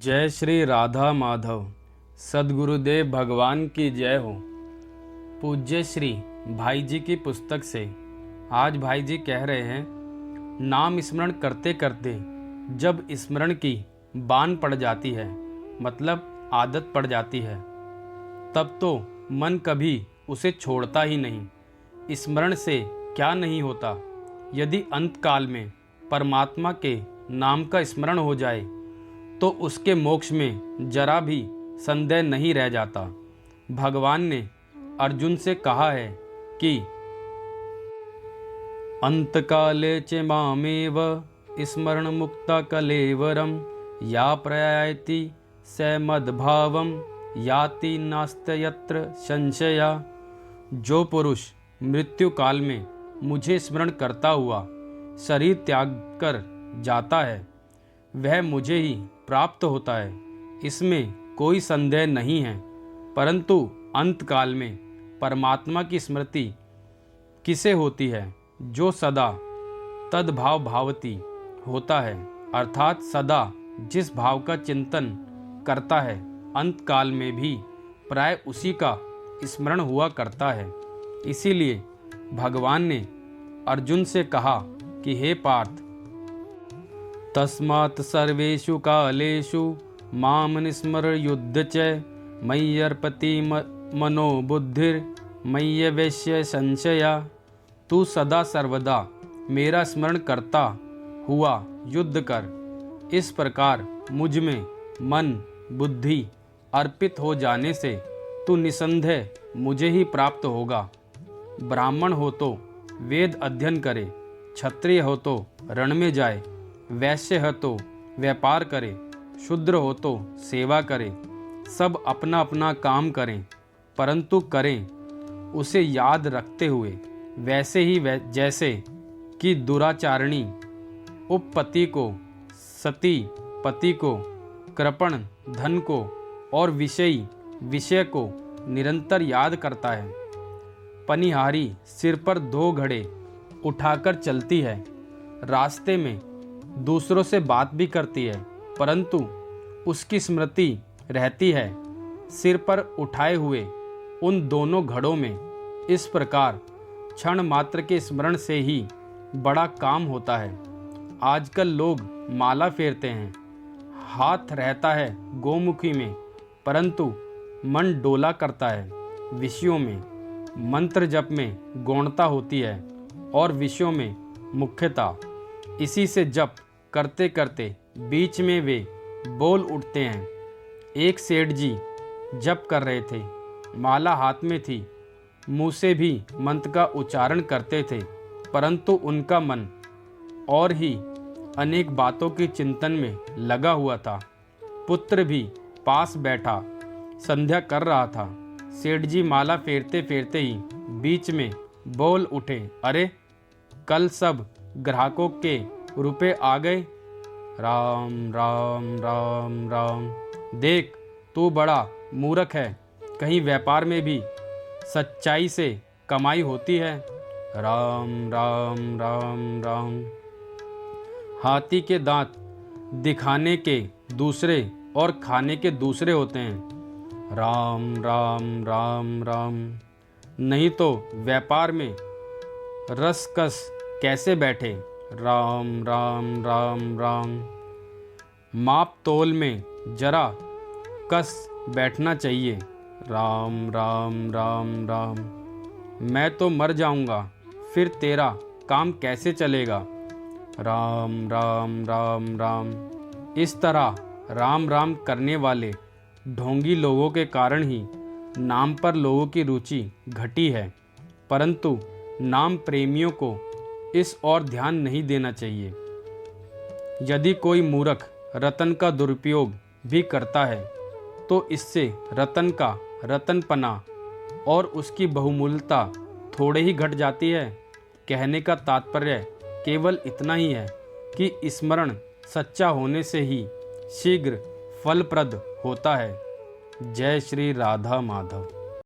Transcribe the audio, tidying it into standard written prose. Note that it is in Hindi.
जय श्री राधा माधव। सद्गुरुदेव भगवान की जय हो। पूज्य श्री भाई जी की पुस्तक से आज भाई जी कह रहे हैं, नाम स्मरण करते करते जब स्मरण की बान पड़ जाती है, मतलब आदत पड़ जाती है, तब तो मन कभी उसे छोड़ता ही नहीं। स्मरण से क्या नहीं होता। यदि अंत काल में परमात्मा के नाम का स्मरण हो जाए तो उसके मोक्ष में जरा भी संदेह नहीं रह जाता। भगवान ने अर्जुन से कहा है कि अंतकाले च मामेव स्मरण मुक्ता कलेवरम या प्रयाति स मद्भावम याति नास्त्ययत्र संशया। जो पुरुष मृत्यु काल में मुझे स्मरण करता हुआ शरीर त्याग कर जाता है, वह मुझे ही प्राप्त होता है, इसमें कोई संदेह नहीं है। परंतु अंत काल में परमात्मा की स्मृति किसे होती है? जो सदा तद्भाव भावती होता है, अर्थात सदा जिस भाव का चिंतन करता है, अंत काल में भी प्राय उसी का स्मरण हुआ करता है। इसीलिए भगवान ने अर्जुन से कहा कि हे पार्थ, तस्मात् सर्वेषु कालेषु माम निस्मर युद्ध च मय्यर्पति मनो बुद्धिर मय्यवेश्य संशया। तू सदा सर्वदा मेरा स्मरण करता हुआ युद्ध कर। इस प्रकार मुझ में मन बुद्धि अर्पित हो जाने से तू निसंदेह मुझे ही प्राप्त होगा। ब्राह्मण हो तो वेद अध्ययन करे, क्षत्रिय हो तो रण में जाए, वैश्य है तो व्यापार करे, शूद्र हो तो सेवा करे। सब अपना अपना काम करें, परंतु करें उसे याद रखते हुए, वैसे ही जैसे कि दुराचारणी उपपति को, सती पति को, कृपण धन को और विषयी विषय को निरंतर याद करता है। पनिहारी सिर पर 2 घड़े उठाकर चलती है, रास्ते में दूसरों से बात भी करती है, परंतु उसकी स्मृति रहती है सिर पर उठाए हुए उन दोनों घड़ों में। इस प्रकार क्षण मात्र के स्मरण से ही बड़ा काम होता है। आजकल लोग माला फेरते हैं, हाथ रहता है गोमुखी में, परंतु मन डोला करता है विषयों में। मंत्र जप में गौणता होती है और विषयों में मुख्यता। इसी से जप करते करते बीच में वे बोल उठते हैं। एक सेठ जी जप कर रहे थे, माला हाथ में थी, मुंह से भी मंत्र का उच्चारण करते थे, परंतु उनका मन और ही अनेक बातों के चिंतन में लगा हुआ था। पुत्र भी पास बैठा संध्या कर रहा था। सेठ जी माला फेरते फेरते ही बीच में बोल उठे, अरे कल सब ग्राहकों के रुपए आ गए। राम राम राम राम। देख तू बड़ा मूर्ख है, कहीं व्यापार में भी सच्चाई से कमाई होती है। राम राम राम राम। हाथी के दांत दिखाने के दूसरे और खाने के दूसरे होते हैं। राम राम राम राम। नहीं तो व्यापार में रसकस कैसे बैठे। राम राम राम राम। माप तोल में जरा कस बैठना चाहिए। राम राम राम राम। मैं तो मर जाऊंगा, फिर तेरा काम कैसे चलेगा। राम राम राम राम। इस तरह राम राम करने वाले ढोंगी लोगों के कारण ही नाम पर लोगों की रुचि घटी है, परंतु नाम प्रेमियों को इस ओर ध्यान नहीं देना चाहिए। यदि कोई मूर्ख रतन का दुरुपयोग भी करता है तो इससे रतन का रतनपना और उसकी बहुमूल्यता थोड़े ही घट जाती है। कहने का तात्पर्य केवल इतना ही है कि स्मरण सच्चा होने से ही शीघ्र फलप्रद होता है। जय श्री राधा माधव।